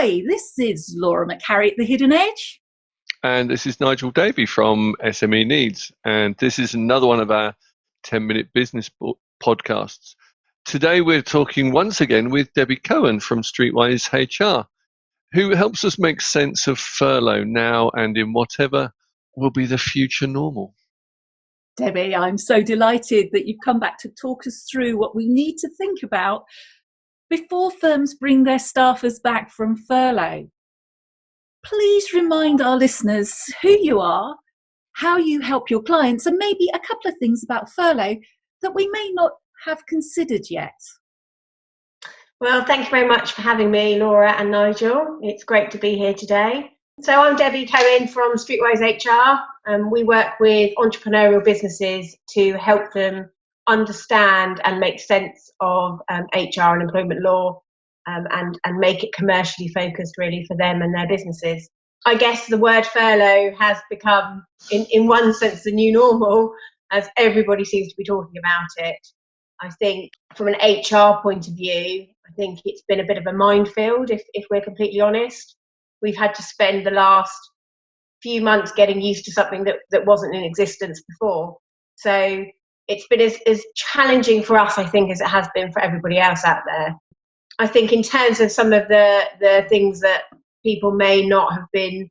Hi, this is Laura McHarrie at The Hidden Edge. And this is Nigel Davey from SME Needs. And this is another one of our 10-minute business podcasts. Today we're talking once again with Debbie Cohen from Streetwise HR, who helps us make sense of furlough now and in whatever will be the future normal. Debbie, I'm so delighted that you've come back to talk us through what we need to think about before firms bring their staffers back from furlough. Please remind our listeners who you are, how you help your clients, and maybe a couple of things about furlough that we may not have considered yet. Well, thank you very much for having me, Laura and Nigel. It's great to be here today. So I'm Debbie Cohen from Streetwise HR. We work with entrepreneurial businesses to help them understand and make sense of HR and employment law and make it commercially focused really for them and their businesses. I guess the word furlough has become, in one sense, the new normal, as everybody seems to be talking about it. I think from an HR point of view, I think it's been a bit of a minefield, if we're completely honest. We've had to spend the last few months getting used to something that wasn't in existence before. So it's been as challenging for us, I think, as it has been for everybody else out there. I think in terms of some of the things that people may not have been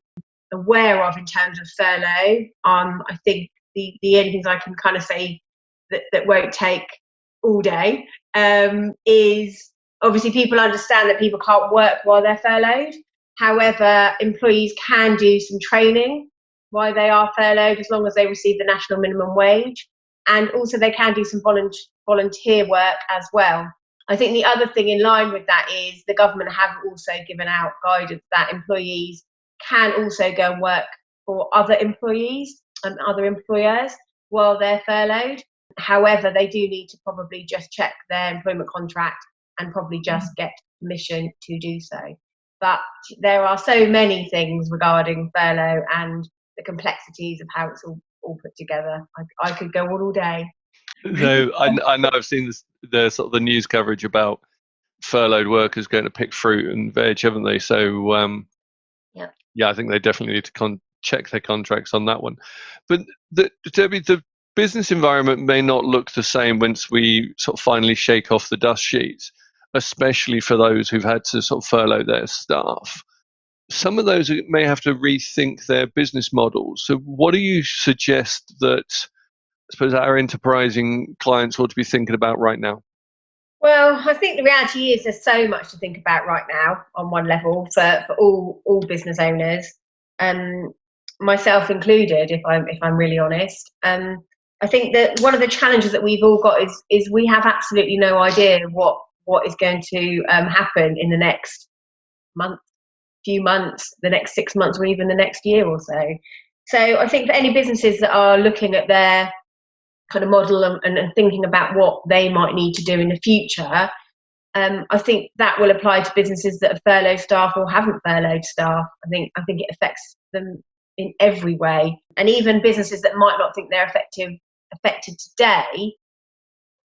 aware of in terms of furlough, I think the only things I can kind of say that won't take all day is obviously people understand that people can't work while they're furloughed. However, employees can do some training while they are furloughed as long as they receive the national minimum wage. And also they can do some volunteer work as well. I think the other thing in line with that is the government have also given out guidance that employees can also go and work for other employees and other employers while they're furloughed. However, they do need to probably just check their employment contract and probably just get permission to do so. But there are so many things regarding furlough and the complexities of how it's all put together. I could go on all day. So I know I've seen the sort of the news coverage about furloughed workers going to pick fruit and veg, haven't they? So I think they definitely need to check their contracts on that one. But Debbie, the business environment may not look the same once we sort of finally shake off the dust sheets, especially for those who've had to sort of furlough their staff. Some of those may have to rethink their business models. So what do you suggest that, I suppose, our enterprising clients ought to be thinking about right now? Well, I think the reality is there's so much to think about right now on one level for all business owners, myself included, if I'm really honest. I think that one of the challenges that we've all got is we have absolutely no idea what is going to happen in the next few months, the next 6 months, or even the next year or so. So I think for any businesses that are looking at their kind of model and thinking about what they might need to do in the future, I think that will apply to businesses that have furloughed staff or haven't furloughed staff. I think it affects them in every way. And even businesses that might not think they're affected today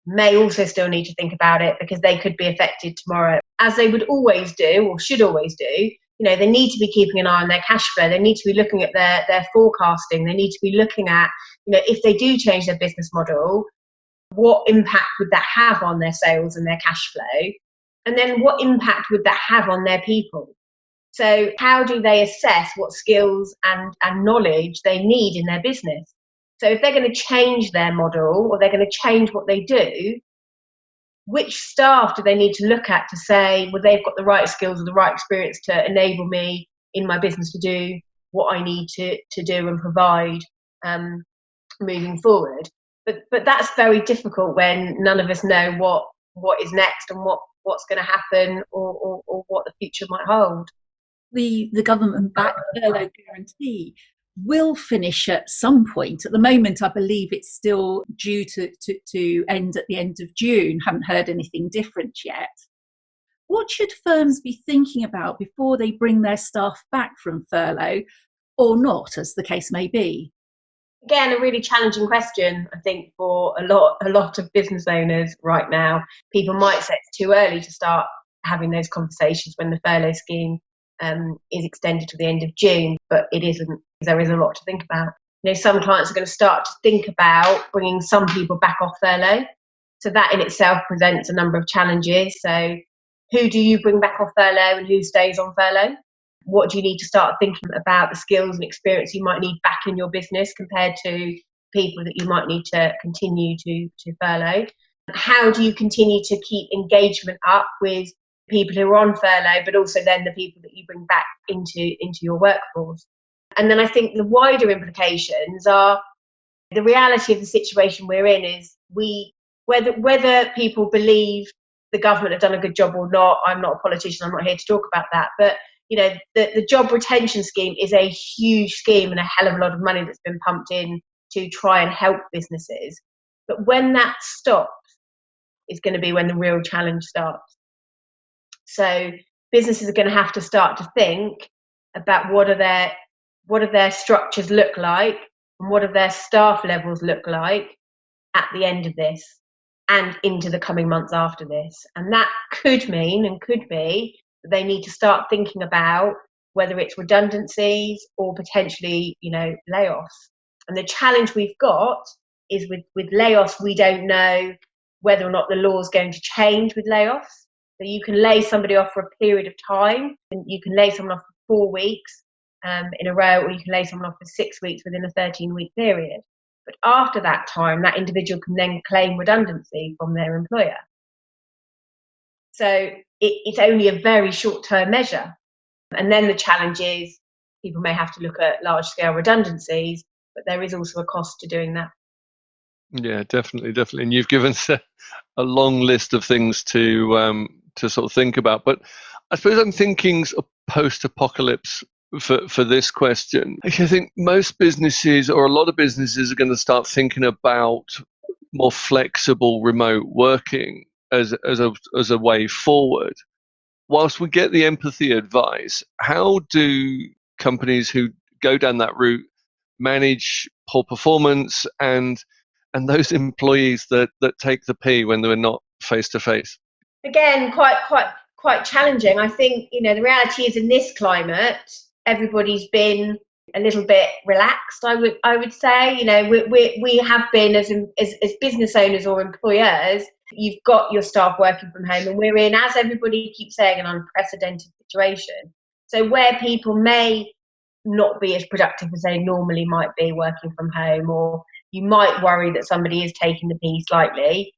may also still need to think about it because they could be affected tomorrow, as they would always do or should always do. They need to be keeping an eye on their cash flow. They need to be looking at their forecasting. They need to be looking at, if they do change their business model, what impact would that have on their sales and their cash flow? And then what impact would that have on their people? So how do they assess what skills and knowledge they need in their business? So if they're going to change their model or they're going to change what they do, which staff do they need to look at to say, well, they've got the right skills or the right experience to enable me in my business to do what I need to do and provide moving forward. But that's very difficult when none of us know what is next and what's going to happen or what the future might hold. The government-backed furlough guarantee will finish at some point. At the moment, I believe it's still due to end at the end of June. Haven't heard anything different yet. What should firms be thinking about before they bring their staff back from furlough, or not, as the case may be? Again, a really challenging question, I think, for a lot of business owners right now. People might say it's too early to start having those conversations when the furlough scheme is extended to the end of June, but it isn't. There is a lot to think about. Some clients are going to start to think about bringing some people back off furlough. So that in itself presents a number of challenges. So who do you bring back off furlough and who stays on furlough? What do you need to start thinking about the skills and experience you might need back in your business compared to people that you might need to continue to furlough? How do you continue to keep engagement up with people who are on furlough, but also then the people that you bring back into your workforce? And then I think the wider implications are the reality of the situation we're in is whether people believe the government have done a good job or not. I'm not a politician, I'm not here to talk about that, but the job retention scheme is a huge scheme and a hell of a lot of money that's been pumped in to try and help businesses. But when that stops is going to be when the real challenge starts. So businesses are going to have to start to think about what do their structures look like and what do their staff levels look like at the end of this and into the coming months after this. And that could mean and could be that they need to start thinking about whether it's redundancies or potentially, layoffs. And the challenge we've got is with layoffs, we don't know whether or not the law is going to change with layoffs. So you can lay somebody off for a period of time, and you can lay someone off for 4 weeks in a row, or you can lay someone off for 6 weeks within a 13-week period. But after that time, that individual can then claim redundancy from their employer. So it's only a very short-term measure. And then the challenge is people may have to look at large-scale redundancies, but there is also a cost to doing that. Yeah, definitely. And you've given us a long list of things to sort of think about. But I suppose I'm thinking post-apocalypse for this question. I think most businesses, or a lot of businesses, are going to start thinking about more flexible remote working as a way forward. Whilst we get the empathy advice, how do companies who go down that route manage poor performance and those employees that take the P when they're not face to face? Again, quite challenging. I think the reality is in this climate, everybody's been a little bit relaxed. I would say we have been as business owners or employers. You've got your staff working from home, and we're in, as everybody keeps saying, an unprecedented situation. So where people may not be as productive as they normally might be working from home, or you might worry that somebody is taking the P slightly,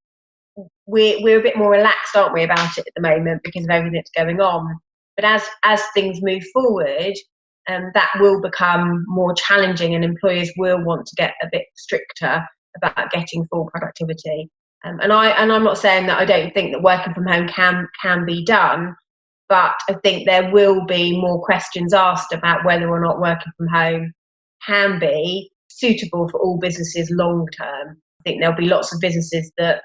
we're a bit more relaxed, aren't we, about it at the moment because of everything that's going on. But as things move forward, that will become more challenging, and employers will want to get a bit stricter about getting full productivity. And I'm not saying that I don't think that working from home can be done, but I think there will be more questions asked about whether or not working from home can be suitable for all businesses long term. I think there'll be lots of businesses that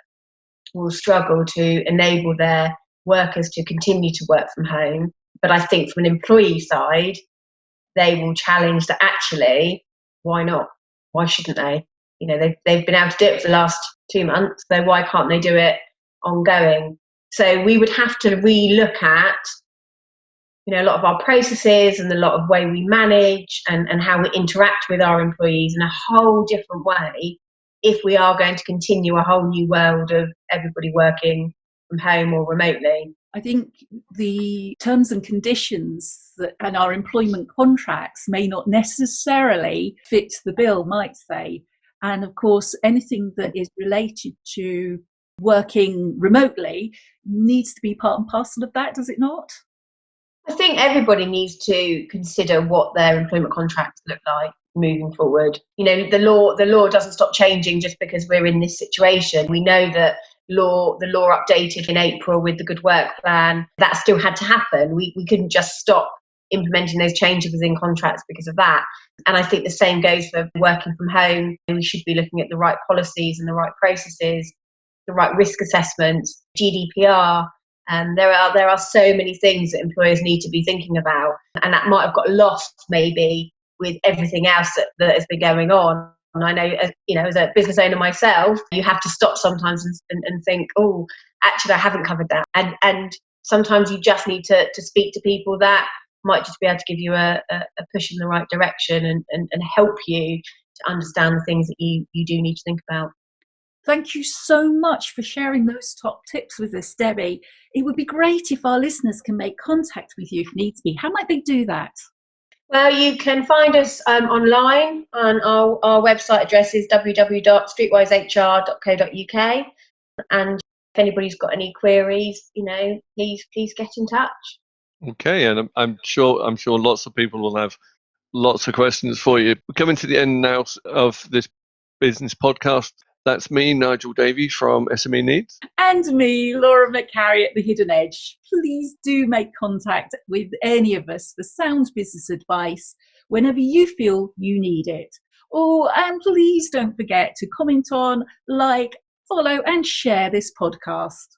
will struggle to enable their workers to continue to work from home. But I think from an employee side, they will challenge that actually, why not? Why shouldn't they? They've been able to do it for the last 2 months, so why can't they do it ongoing? So we would have to re-look at, a lot of our processes and a lot of way we manage and how we interact with our employees in a whole different way if we are going to continue a whole new world of everybody working from home or remotely. I think the terms and conditions and our employment contracts may not necessarily fit the bill, might they? And of course, anything that is related to working remotely needs to be part and parcel of that, does it not? I think everybody needs to consider what their employment contracts look like moving forward. The law doesn't stop changing just because we're in this situation. We know that the law updated in April with the Good Work Plan. That still had to happen. We couldn't just stop implementing those changes within contracts because of that. And I think the same goes for working from home. We should be looking at the right policies and the right processes, the right risk assessments, GDPR. There are so many things that employers need to be thinking about, and that might have got lost maybe with everything else that has been going on. And I know, as a business owner myself, you have to stop sometimes and think, oh, actually, I haven't covered that. And sometimes you just need to speak to people that might just be able to give you a push in the right direction and help you to understand the things that you do need to think about. Thank you so much for sharing those top tips with us, Debbie. It would be great if our listeners can make contact with you if needs be. How might they do that? Well, you can find us online, and our website address is www.streetwisehr.co.uk. And if anybody's got any queries, please get in touch. Okay, and I'm sure lots of people will have lots of questions for you. We're coming to the end now of this business podcast. That's me, Nigel Davey from SME Needs. And me, Laura McHarrie at The Hidden Edge. Please do make contact with any of us for sound business advice whenever you feel you need it. And please don't forget to comment on, like, follow and share this podcast.